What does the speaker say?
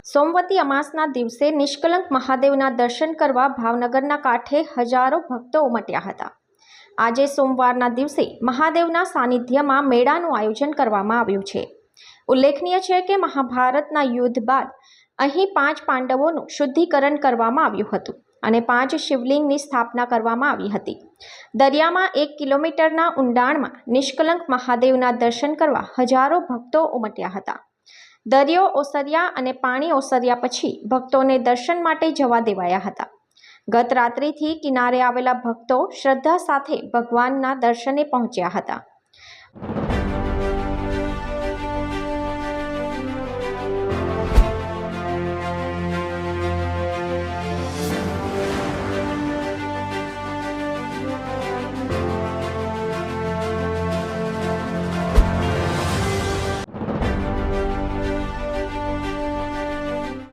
સોમવતી અમાસના દિવસે નિષ્કલંક મહાદેવના દર્શન કરવા ભાવનગરના કાંઠે હજારો ભક્તો ઉમટ્યા હતા। આજે સોમવારના દિવસે મહાદેવના સાનિધ્યમાં મેળાનું આયોજન કરવામાં આવ્યું છે। ઉલ્લેખનીય છે કે મહાભારતના યુદ્ધ બાદ અહીં 5 પાંડવોનું શુદ્ધિકરણ કરવામાં આવ્યું હતું અને 5 શિવલિંગની સ્થાપના કરવામાં આવી હતી। દરિયામાં 1 કિલોમીટરના ઊંડાણમાં નિષ્કલંક મહાદેવના દર્શન કરવા હજારો ભક્તો ઉમટ્યા હતા। દરિયો ઓસર્યા અને પાણી ઓસર્યા પછી ભક્તોને દર્શન માટે જવા દેવાયા હતા। ગત રાત્રિથી કિનારે આવેલા ભક્તો શ્રદ્ધા સાથે ભગવાનના દર્શને પહોંચ્યા હતા।